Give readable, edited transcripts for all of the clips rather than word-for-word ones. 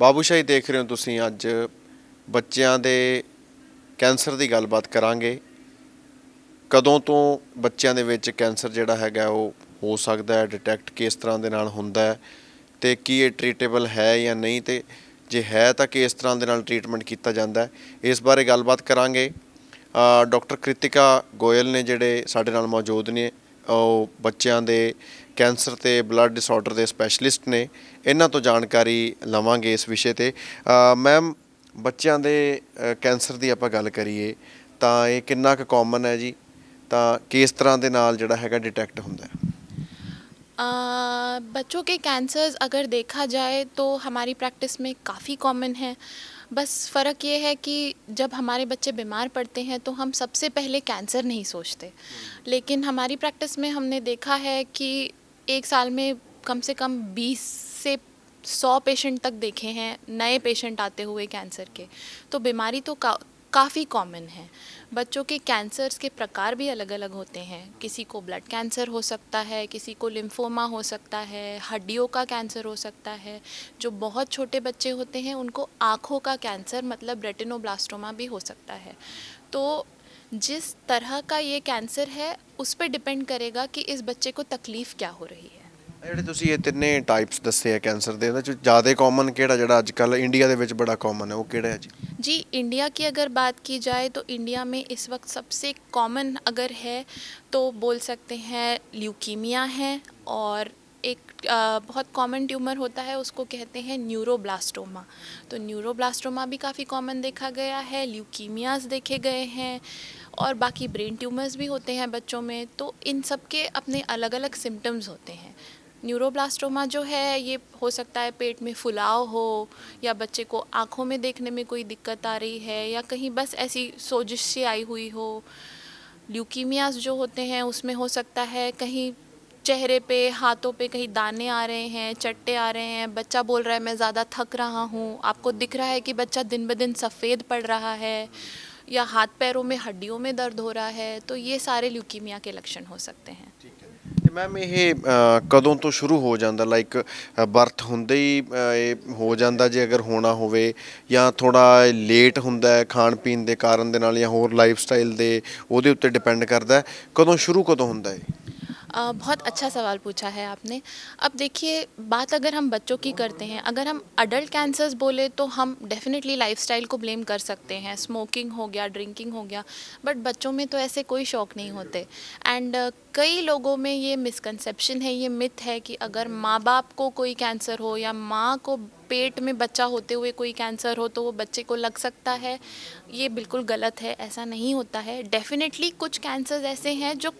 ਬਾਬੂਸ਼ਾਹੀ ਦੇਖ ਰਹੇ ਹੋ ਤੁਸੀਂ। ਅੱਜ ਬੱਚਿਆਂ ਦੇ ਕੈਂਸਰ ਦੀ ਗੱਲਬਾਤ ਕਰਾਂਗੇ। ਕਦੋਂ ਤੋਂ ਬੱਚਿਆਂ ਦੇ ਵਿੱਚ ਕੈਂਸਰ ਜਿਹੜਾ ਹੈਗਾ ਉਹ ਹੋ ਸਕਦਾ ਹੈ, ਡਿਟੈਕਟ ਕਿਸ ਤਰ੍ਹਾਂ ਦੇ ਨਾਲ ਹੁੰਦਾ ਹੈ ਤੇ ਕੀ ਇਹ ਟ੍ਰੀਟੇਬਲ ਹੈ ਜਾਂ ਨਹੀਂ, ਤੇ ਜੇ ਹੈ ਤਾਂ ਕਿਸ ਤਰ੍ਹਾਂ ਦੇ ਨਾਲ ਟ੍ਰੀਟਮੈਂਟ ਕੀਤਾ ਜਾਂਦਾ ਹੈ, ਇਸ ਬਾਰੇ ਗੱਲਬਾਤ ਕਰਾਂਗੇ। ਡਾਕਟਰ ਕ੍ਰਿਤਿਕਾ ਗੋਇਲ ਨੇ ਜਿਹੜੇ ਸਾਡੇ ਨਾਲ ਮੌਜੂਦ ਨੇ, ਉਹ ਬੱਚਿਆਂ ਦੇ ਕੈਂਸਰ ਤੇ ਬਲੱਡ ਡਿਸਆਰਡਰ ਦੇ ਸਪੈਸ਼ਲਿਸਟ ਨੇ। ਇਹਨਾਂ ਤੋਂ ਜਾਣਕਾਰੀ ਲਵਾਂਗੇ ਇਸ ਵਿਸ਼ੇ 'ਤੇ। ਮੈਮ, ਬੱਚਿਆਂ ਦੇ ਕੈਂਸਰ ਦੀ ਆਪਾਂ ਗੱਲ ਕਰੀਏ ਤਾਂ ਇਹ ਕਿੰਨਾ ਕੁ ਕਾਮਨ ਹੈ ਜੀ, ਤਾਂ ਕਿਸ ਤਰ੍ਹਾਂ ਦੇ ਨਾਲ ਜਿਹੜਾ ਹੈਗਾ ਡਿਟੈक्ट ਹੁੰਦਾ है? बच्चों के कैंसर्स अगर देखा जाए तो हमारी प्रैक्टिस में काफ़ी कॉमन है। बस फ़र्क ये है कि जब हमारे बच्चे बीमार पड़ते हैं तो हम सबसे पहले कैंसर नहीं सोचते, लेकिन हमारी प्रैक्टिस में हमने देखा है कि एक साल में कम से कम 20 से 100 पेशेंट तक देखे हैं, नए पेशेंट आते हुए कैंसर के। तो बीमारी तो काफ़ी कॉमन है। बच्चों के कैंसर्स के प्रकार भी अलग अलग होते हैं। किसी को ब्लड कैंसर हो सकता है, किसी को लिम्फोमा हो सकता है, हड्डियों का कैंसर हो सकता है। जो बहुत छोटे बच्चे होते हैं उनको आँखों का कैंसर मतलब रेटिनोब्लास्टोमा भी हो सकता है। तो जिस तरह का ये कैंसर है उस पर डिपेंड करेगा कि इस बच्चे को तकलीफ़ क्या हो रही है। ਜਿਹੜੇ ਤੁਸੀਂ ਇਹ ਤਿੰਨੇ ਟਾਈਪਸ ਦੱਸੇ ਆ ਕੈਂਸਰ ਦੇ, ਉਹਦੇ 'ਚ ਜ਼ਿਆਦਾ ਕਾਮਨ ਕਿਹੜਾ ਜਿਹੜਾ ਅੱਜ ਕੱਲ੍ਹ ਇੰਡੀਆ ਦੇ ਵਿੱਚ बड़ा ਕਾਮਨ है, वो ਕਿਹੜਾ है जी? जी, इंडिया की अगर बात की जाए तो इंडिया में इस वक्त सबसे कॉमन अगर है तो बोल सकते हैं ल्यूकीमिया है, और एक बहुत कॉमन ट्यूमर होता है उसको कहते हैं न्यूरोब्लास्टोमा। तो न्यूरोब्लास्टोमा भी काफ़ी कॉमन देखा गया है, ल्यूकीमियाज देखे गए हैं, और बाकी ब्रेन ट्यूमर्स भी होते हैं बच्चों में। तो इन सब के अपने अलग अलग सिम्टम्स होते हैं। न्यूरोब्लास्टोमा जो है ये हो सकता है पेट में फुलाव हो, या बच्चे को आँखों में देखने में कोई दिक्कत आ रही है, या कहीं बस ऐसी सोजिश सी आई हुई हो। ल्यूकीमियाज जो होते हैं उसमें हो सकता है कहीं चेहरे पे, हाथों पे कहीं दाने आ रहे हैं, चट्टे आ रहे हैं, बच्चा बोल रहा है मैं ज़्यादा थक रहा हूँ, आपको दिख रहा है कि बच्चा दिन ब दिन सफ़ेद पड़ रहा है, या हाथ पैरों में हड्डियों में दर्द हो रहा है। तो ये सारे ल्यूकीमिया के लक्षण हो सकते हैं। ਤੇ ਮੈਮ ਇਹ ਕਦੋਂ ਤੋਂ ਸ਼ੁਰੂ ਹੋ ਜਾਂਦਾ, ਲਾਈਕ ਬਰਥ ਹੁੰਦੇ ਹੀ ਇਹ ਹੋ ਜਾਂਦਾ ਜੇ ਅਗਰ ਹੋਣਾ ਹੋਵੇ, ਜਾਂ ਥੋੜਾ ਲੇਟ ਹੁੰਦਾ ਹੈ ਖਾਣ ਪੀਣ ਦੇ ਕਾਰਨ ਦੇ ਨਾਲ, ਜਾਂ ਹੋਰ ਲਾਈਫ ਸਟਾਈਲ ਦੇ ਉਹਦੇ ਉੱਤੇ ਡਿਪੈਂਡ ਕਰਦਾ ਹੈ, कदों शुरू कदों ਹੁੰਦਾ है? बहुत अच्छा सवाल पूछा है आपने। अब देखिए, बात अगर हम बच्चों की करते हैं, अगर हम अडल्ट कैंसर्स बोले तो हम डेफिनेटली लाइफस्टाइल को ब्लेम कर सकते हैं, स्मोकिंग हो गया, ड्रिंकिंग हो गया। बट बच्चों में तो ऐसे कोई शौक नहीं होते। एंड कई लोगों में ये मिसकंसेप्शन है, ये मिथ है कि अगर माँ बाप को कोई कैंसर हो या माँ को पेट में बच्चा होते हुए कोई कैंसर हो तो वो बच्चे को लग सकता है। ये बिल्कुल गलत है, ऐसा नहीं होता है। डेफिनेटली कुछ कैंसर्स ऐसे हैं जो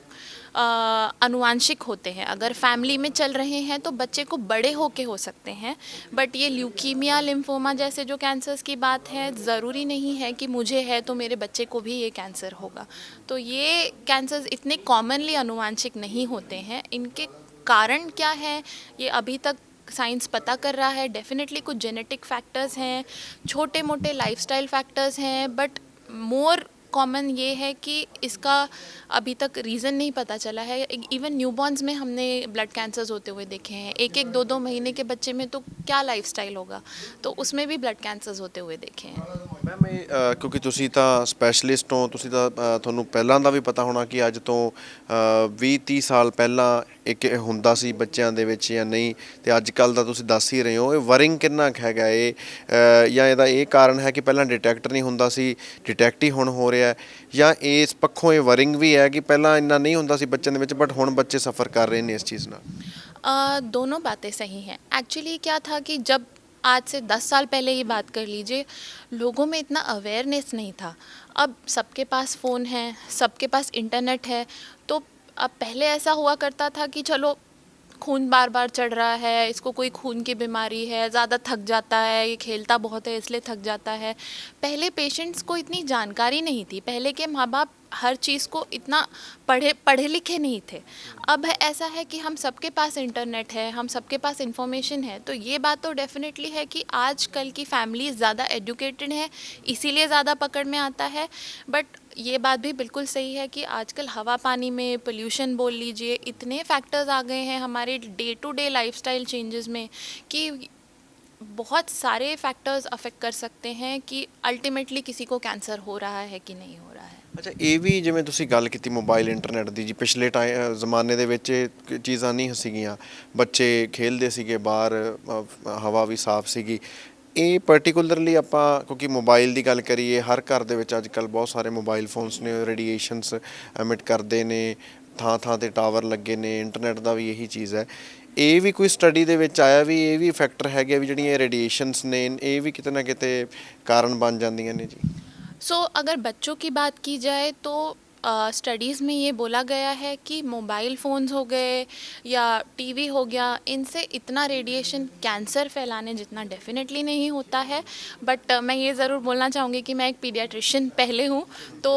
आनुवांशिक होते हैं, अगर फैमिली में चल रहे हैं तो बच्चे को बड़े होके हो सकते हैं। बट ये ल्यूकीमिया, लिम्फोमा जैसे जो कैंसर्स की बात है, ज़रूरी नहीं है कि मुझे है तो मेरे बच्चे को भी ये कैंसर होगा। तो ये कैंसर्स इतने कॉमनली आनुवांशिक नहीं होते हैं। इनके कारण क्या है ये अभी तक साइंस पता कर रहा है। डेफिनेटली कुछ जेनेटिक फैक्टर्स हैं, छोटे मोटे लाइफस्टाइल फैक्टर्स हैं, बट मोर कॉमन ये है कि इसका अभी तक रीज़न नहीं पता चला है। इवन न्यूबॉर्न्स में हमने ब्लड कैंसर्स होते हुए देखे हैं। एक एक दो दो महीने के बच्चे में तो क्या लाइफस्टाइल होगा, तो उसमें भी ब्लड कैंसर्स होते हुए देखे हैं। ਮੈਮ ਇਹ ਕਿਉਂਕਿ ਤੁਸੀਂ ਤਾਂ ਸਪੈਸ਼ਲਿਸਟ ਹੋ, ਤੁਸੀਂ ਤਾਂ ਤੁਹਾਨੂੰ ਪਹਿਲਾਂ ਦਾ ਵੀ ਪਤਾ ਹੋਣਾ ਕਿ ਅੱਜ ਤੋਂ 20-30 ਸਾਲ ਪਹਿਲਾਂ ਇੱਕ ਇਹ ਹੁੰਦਾ ਸੀ ਬੱਚਿਆਂ ਦੇ ਵਿੱਚ ਜਾਂ ਨਹੀਂ, ਤੇ ਅੱਜ ਕੱਲ੍ਹ ਦਾ ਤੁਸੀਂ ਦੱਸ ਹੀ ਰਹੇ ਹੋ। ਇਹ ਵਰਿੰਗ ਕਿੰਨਾ ਕੁ ਹੈਗਾ ਇਹ, ਜਾਂ ਇਹਦਾ ਇਹ ਕਾਰਨ ਹੈ ਕਿ ਪਹਿਲਾਂ ਡਿਟੈਕਟ ਨਹੀਂ ਹੁੰਦਾ ਸੀ, ਡਿਟੈਕਟ ਹੀ ਹੁਣ ਹੋ ਰਿਹਾ, ਜਾਂ ਇਸ ਪੱਖੋਂ ਇਹ ਵਰਿੰਗ ਵੀ ਹੈ ਕਿ ਪਹਿਲਾਂ ਇੰਨਾ नहीं ਹੁੰਦਾ ਸੀ ਬੱਚਿਆਂ ਦੇ ਵਿੱਚ बट ਹੁਣ ਬੱਚੇ सफ़र कर रहे हैं इस चीज़ ਨਾਲ? दोनों बातें सही हैं। एक्चुअली क्या था कि जब आज से 10 साल पहले ये बात कर लीजिए, लोगों में इतना अवेयरनेस नहीं था। अब सबके पास फ़ोन है, सबके पास इंटरनेट है। तो अब पहले ऐसा हुआ करता था कि चलो खून बार बार चढ़ रहा है, इसको कोई खून की बीमारी है, ज़्यादा थक जाता है, ये खेलता बहुत है इसलिए थक जाता है। पहले पेशेंट्स को इतनी जानकारी नहीं थी, पहले के माँ बाप हर चीज़ को इतना पढ़े लिखे नहीं थे। अब ऐसा है कि हम सबके पास इंटरनेट है, हम सबके पास इंफॉर्मेशन है। तो ये बात तो डेफिनेटली है कि आजकल की फैमिली ज़्यादा एजुकेटेड है, इसीलिए ज़्यादा पकड़ में आता है। बट ये बात भी बिल्कुल सही है कि आजकल हवा पानी में पोल्यूशन बोल लीजिए, इतने फैक्टर्स आ गए हैं हमारे day to day lifestyle changes में कि बहुत सारे फैक्टर्स अफेक्ट कर सकते हैं कि अल्टीमेटली किसी को कैंसर हो रहा है कि नहीं हो रहा है। ਅੱਛਾ, ਇਹ ਵੀ ਜਿਵੇਂ ਤੁਸੀਂ ਗੱਲ ਕੀਤੀ ਮੋਬਾਈਲ ਇੰਟਰਨੈਟ ਦੀ ਜੀ, ਪਿਛਲੇ ਜ਼ਮਾਨੇ ਦੇ ਵਿੱਚ ਇਹ ਚੀਜ਼ਾਂ ਨਹੀਂ ਸੀਗੀਆਂ, ਬੱਚੇ ਖੇਲਦੇ ਸੀਗੇ ਬਾਹਰ, ਹਵਾ ਵੀ ਸਾਫ਼ ਸੀਗੀ। ਇਹ ਪਾਰਟਿਕੂਲਰਲੀ ਆਪਾਂ ਕਿਉਂਕਿ ਮੋਬਾਈਲ ਦੀ ਗੱਲ ਕਰੀਏ, ਹਰ ਘਰ ਦੇ ਵਿੱਚ ਅੱਜ ਕੱਲ੍ਹ ਬਹੁਤ ਸਾਰੇ ਮੋਬਾਈਲ ਫੋਨਸ ਨੇ, ਰੇਡੀਏਸ਼ਨਸ ਐਮਿਟ ਕਰਦੇ ਨੇ, ਥਾਂ ਥਾਂ 'ਤੇ ਟਾਵਰ ਲੱਗੇ ਨੇ, ਇੰਟਰਨੈਟ ਦਾ ਵੀ ਇਹੀ ਚੀਜ਼ ਹੈ। ਇਹ ਵੀ ਕੋਈ ਸਟੱਡੀ ਦੇ ਵਿੱਚ ਆਇਆ ਵੀ ਇਹ ਵੀ ਫੈਕਟਰ ਹੈਗੇ ਵੀ ਜਿਹੜੀਆਂ ਰੇਡੀਏਸ਼ਨਸ ਨੇ ਇਹ ਵੀ ਕਿਤੇ ਨਾ ਕਿਤੇ ਕਾਰਨ ਬਣ ਜਾਂਦੀਆਂ ਨੇ ਜੀ? अगर बच्चों की बात की जाए तो स्टडीज़ में ये बोला गया है कि मोबाइल फ़ोन्स हो गए या टीवी हो गया, इनसे इतना रेडिएशन कैंसर फैलाने जितना डेफिनेटली नहीं होता है। बट मैं ये ज़रूर बोलना चाहूँगी कि मैं एक पीडियाट्रिशियन पहले हूँ, तो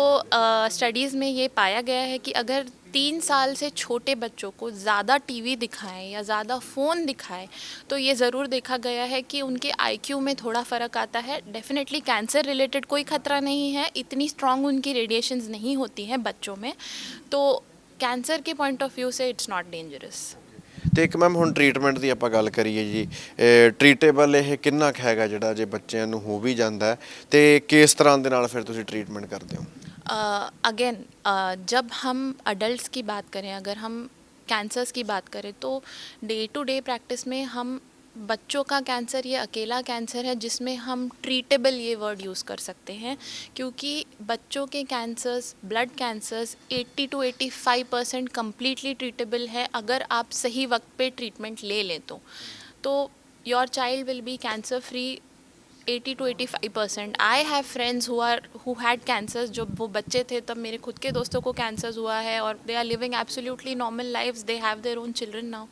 स्टडीज़ में ये पाया गया है कि अगर 3 साल से छोटे बच्चों को ज़्यादा टीवी दिखाएं या ज़्यादा फ़ोन दिखाएं तो ये ज़रूर देखा गया है कि उनके आईक्यू में थोड़ा फ़र्क आता है। डेफिनेटली कैंसर रिलेटेड कोई ख़तरा नहीं है, इतनी स्ट्रॉन्ग उनकी रेडिएशंस नहीं होती हैं बच्चों में, तो कैंसर के पॉइंट ऑफ व्यू से इट्स नॉट डेंजरस। ਤੇ ਇੱਕ ਮੈਮ ਹੁਣ ਟਰੀਟਮੈਂਟ ਦੀ ਆਪਾਂ ਗੱਲ ਕਰੀਏ ਜੀ, ਟਰੀਟੇਬਲ ਇਹ ਕਿੰਨਾ ਕੁ ਹੈਗਾ ਜਿਹੜਾ ਜੇ ਬੱਚਿਆਂ ਨੂੰ ਹੋ ਵੀ ਜਾਂਦਾ ਹੈ, ਤੇ ਕਿਸ ਤਰ੍ਹਾਂ ਦੇ ਨਾਲ ਫਿਰ ਤੁਸੀਂ ਟਰੀਟਮੈਂਟ ਕਰਦੇ ਹੋ? अगेन जब हम अडल्ट्स की बात करें, अगर हम कैंसर्स की बात करें तो डे टू डे प्रैक्टिस में हम बच्चों का कैंसर ये अकेला कैंसर है जिसमें हम ट्रीटेबल ये वर्ड यूज़ कर सकते हैं, क्योंकि बच्चों के cancers, blood cancers 80 to 85% completely treatable है अगर आप सही वक्त पे ट्रीटमेंट ले लें तो your child will be cancer free 80 to 85%। I have friends who had cancer, जब वो बच्चे थे तब मेरे खुद के दोस्तों को कैंसर हुआ है और they are living absolutely normal lives, they have their own children now.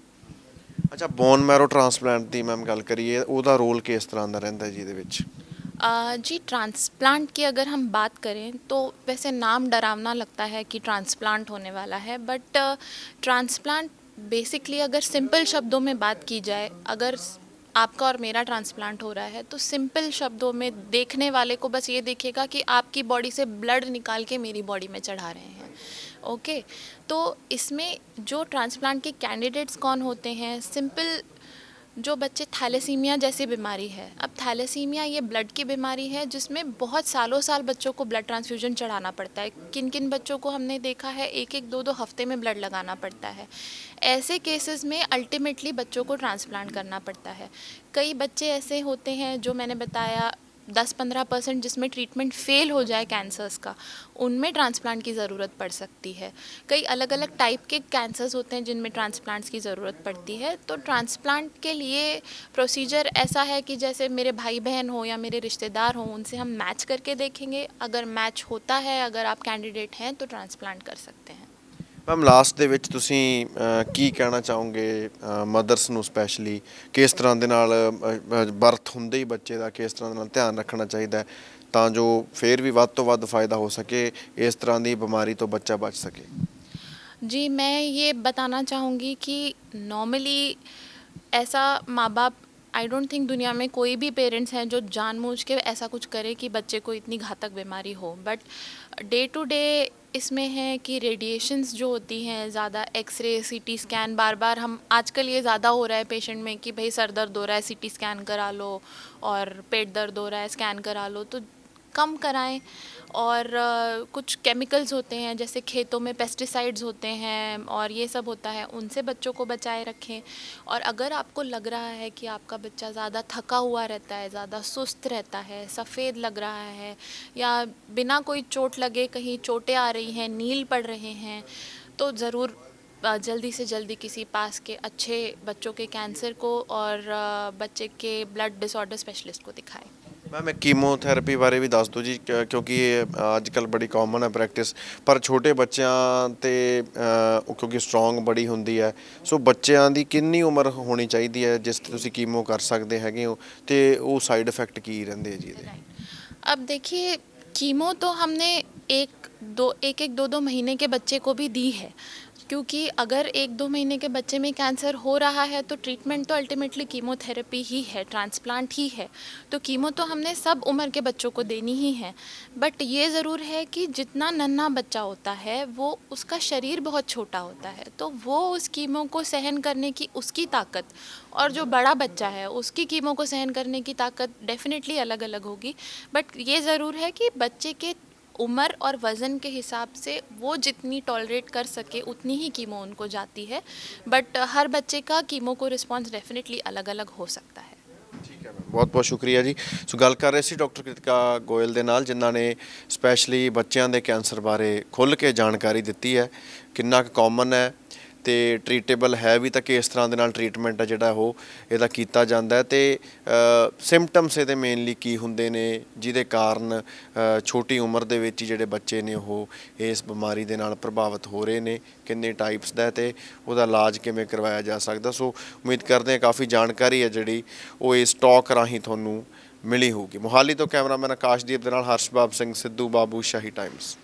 ਅੱਛਾ, ਬੋਨ ਮੈਰੋ ਟ੍ਰਾਂਸਪਲਾਂਟ ਦੀ ਮੈਮ ਗੱਲ ਕਰੀਏ, ਉਹਦਾ ਰੋਲ ਕਿਸ ਤਰ੍ਹਾਂ ਦਾ ਰਹਿੰਦਾ ਜੀ ਇਹਦੇ ਵਿੱਚ? जी ट्रांसप्लांट की अगर हम बात करें तो वैसे नाम डरावना लगता है कि ट्रांसप्लांट होने वाला है, बट ट्रांसप्लांट बेसिकली अगर सिंपल शब्दों में बात की जाए, अगर आपका और मेरा ट्रांसप्लांट हो रहा है तो सिंपल शब्दों में देखने वाले को बस ये दिखेगा कि आपकी बॉडी से ब्लड निकाल के मेरी बॉडी में चढ़ा रहे हैं। ओके, तो इसमें जो ट्रांसप्लांट के कैंडिडेट्स कौन होते हैं? सिंपल जो बच्चे, थैलेसीमिया जैसी बीमारी है। अब थैलेसीमिया ये ब्लड की बीमारी है जिसमें बहुत सालों साल बच्चों को ब्लड ट्रांसफ्यूजन चढ़ाना पड़ता है। किन किन बच्चों को हमने देखा है 1-1, 2-2 हफ्ते में ब्लड लगाना पड़ता है। ऐसे केसेस में अल्टीमेटली बच्चों को ट्रांसप्लांट करना पड़ता है। कई बच्चे ऐसे होते हैं जो मैंने बताया 10-15% जिसमें ट्रीटमेंट फेल हो जाए कैंसर्स का, उनमें ट्रांसप्लांट की ज़रूरत पड़ सकती है। कई अलग अलग टाइप के कैंसर्स होते हैं जिनमें ट्रांसप्लांट्स की ज़रूरत पड़ती है। तो ट्रांसप्लांट के लिए प्रोसीजर ऐसा है कि जैसे मेरे भाई बहन हो या मेरे रिश्तेदार हों, उनसे हम मैच करके देखेंगे, अगर मैच होता है, अगर आप कैंडिडेट हैं तो ट्रांसप्लांट कर सकते हैं। ਮੈਮ ਲਾਸਟ ਦੇ ਵਿੱਚ ਤੁਸੀਂ ਕੀ ਕਹਿਣਾ ਚਾਹੋਗੇ ਮਦਰਸ ਨੂੰ, ਸਪੈਸ਼ਲੀ ਕਿਸ ਤਰ੍ਹਾਂ ਦੇ ਨਾਲ ਬਰਥ ਹੁੰਦੇ ਹੀ ਬੱਚੇ ਦਾ ਕਿਸ ਤਰ੍ਹਾਂ ਦੇ ਨਾਲ ਧਿਆਨ ਰੱਖਣਾ ਚਾਹੀਦਾ ਹੈ ਤਾਂ ਜੋ ਫਿਰ ਵੀ ਵੱਧ ਤੋਂ ਵੱਧ ਫਾਇਦਾ ਹੋ ਸਕੇ, ਇਸ ਤਰ੍ਹਾਂ ਦੀ ਬਿਮਾਰੀ ਤੋਂ ਬੱਚਾ ਬਚ ਸਕੇ? जी, मैं ये बताना चाहूँगी कि नॉर्मली ऐसा माँ बाप, आई डोंट थिंक दुनिया में कोई भी पेरेंट्स हैं जो जानबूझ के ऐसा कुछ करे कि बच्चे को इतनी घातक बीमारी हो। बट डे टू डे इसमें है कि रेडिएशंस जो होती हैं, ज़्यादा एक्सरे, सीटी स्कैन, बार बार हम आजकल ये ज़्यादा हो रहा है पेशेंट में कि भाई सर दर्द हो रहा है सीटी स्कैन करा लो, और पेट दर्द हो रहा है स्कैन करा लो, तो कम कराएं। और कुछ केमिकल्स होते हैं जैसे खेतों में पेस्टिसाइड्स होते हैं और ये सब होता है, उनसे बच्चों को बचाए रखें। और अगर आपको लग रहा है कि आपका बच्चा ज़्यादा थका हुआ रहता है, ज़्यादा सुस्त रहता है, सफ़ेद लग रहा है, या बिना कोई चोट लगे कहीं चोटें आ रही हैं, नील पड़ रहे हैं, तो ज़रूर जल्दी से जल्दी किसी पास के अच्छे बच्चों के कैंसर को और बच्चे के ब्लड डिसऑर्डर स्पेशलिस्ट को दिखाएं। ਮੈਮ ਇੱਕ ਕੀਮੋਥੈਰੇਪੀ ਬਾਰੇ ਵੀ ਦੱਸ ਦਿਓ ਜੀ, ਕਿਉਂਕਿ ਇਹ ਅੱਜ ਕੱਲ੍ਹ ਬੜੀ ਕਾਮਨ ਹੈ ਪ੍ਰੈਕਟਿਸ, ਪਰ ਛੋਟੇ ਬੱਚਿਆਂ 'ਤੇ ਕਿਉਂਕਿ ਸਟਰੋਂਗ ਬੜੀ ਹੁੰਦੀ ਹੈ, ਸੋ ਬੱਚਿਆਂ ਦੀ ਕਿੰਨੀ ਉਮਰ ਹੋਣੀ ਚਾਹੀਦੀ ਹੈ ਜਿਸ 'ਤੇ ਤੁਸੀਂ ਕੀਮੋ ਕਰ ਸਕਦੇ ਹੈਗੇ ਹੋ, ਅਤੇ ਉਹ ਸਾਈਡ ਇਫੈਕਟ ਕੀ ਰਹਿੰਦੇ ਜੀ ਇਹਦੇ? अब देखिए, कीमो तो हमने एक एक 2-2 महीने के बच्चे को भी दी है, क्योंकि अगर 1-2 महीने के बच्चे में कैंसर हो रहा है तो ट्रीटमेंट तो अल्टीमेटली कीमोथेरेपी ही है, ट्रांसप्लांट ही है। तो कीमो तो हमने सब उम्र के बच्चों को देनी ही है। बट ये ज़रूर है कि जितना नन्हा बच्चा होता है वो उसका शरीर बहुत छोटा होता है, तो वो उस कीमो को सहन करने की उसकी ताकत और जो बड़ा बच्चा है उसकी कीमो को सहन करने की ताकत डेफिनेटली अलग अलग होगी। बट ये ज़रूर है कि बच्चे के उम्र और वज़न के हिसाब से वो जितनी टॉलरेट कर सके उतनी ही कीमो उनको जाती है। बट हर बच्चे का कीमो को रिस्पॉन्स डेफिनेटली अलग अलग हो सकता है। ਠੀਕ ਹੈ ਮੈਮ, ਬਹੁਤ ਬਹੁਤ ਸ਼ੁਕਰੀਆ ਜੀ। ਸੋ ਗੱਲ ਕਰ ਰਹੇ ਸੀ ਡਾਕਟਰ ਕ੍ਰਿਤਿਕਾ ਗੋਇਲ ਦੇ ਨਾਲ, ਜਿਨ੍ਹਾਂ ਨੇ ਸਪੈਸ਼ਲੀ ਬੱਚਿਆਂ ਦੇ ਕੈਂਸਰ ਬਾਰੇ ਖੁੱਲ੍ਹ ਕੇ ਜਾਣਕਾਰੀ ਦਿੱਤੀ ਹੈ, ਕਿੰਨਾ ਕੁ ਕਾਮਨ ਹੈ ਤੇ ਟਰੀਟੇਬਲ ਹੈ ਵੀ, ਤਾਂ ਕਿਸ ਤਰ੍ਹਾਂ ਦੇ ਨਾਲ ਟਰੀਟਮੈਂਟ ਹੈ ਜਿਹੜਾ ਉਹ ਇਹਦਾ ਕੀਤਾ ਜਾਂਦਾ ਹੈ, ਤੇ ਸਿੰਪਟਮਸ ਇਹਦੇ ਮੇਨਲੀ ਕੀ ਹੁੰਦੇ ਨੇ ਜਿਹਦੇ ਕਾਰਨ ਛੋਟੀ ਉਮਰ ਦੇ ਵਿੱਚ ਹੀ ਜਿਹੜੇ ਬੱਚੇ ਨੇ ਉਹ ਇਸ ਬਿਮਾਰੀ ਦੇ ਨਾਲ ਪ੍ਰਭਾਵਿਤ ਹੋ ਰਹੇ ਨੇ, ਕਿੰਨੇ ਟਾਈਪਸ ਦਾ, ਤੇ ਉਹਦਾ ਇਲਾਜ ਕਿਵੇਂ ਕਰਵਾਇਆ ਜਾ ਸਕਦਾ। ਸੋ ਉਮੀਦ ਕਰਦੇ ਹਾਂ ਕਾਫੀ ਜਾਣਕਾਰੀ ਹੈ ਜਿਹੜੀ ਉਹ ਇਸ ਟਾਕ ਰਾਹੀਂ ਤੁਹਾਨੂੰ ਮਿਲੀ ਹੋਊਗੀ। ਮੋਹਾਲੀ ਤੋਂ ਕੈਮਰਾਮੈਨ ਆਕਾਸ਼ਦੀਪ ਦੇ ਨਾਲ ਹਰਸ਼ਬਾਬ ਸਿੰਘ ਸਿੱਧੂ, ਬਾਬੂ ਸ਼ਾਹੀ ਟਾਈਮਸ।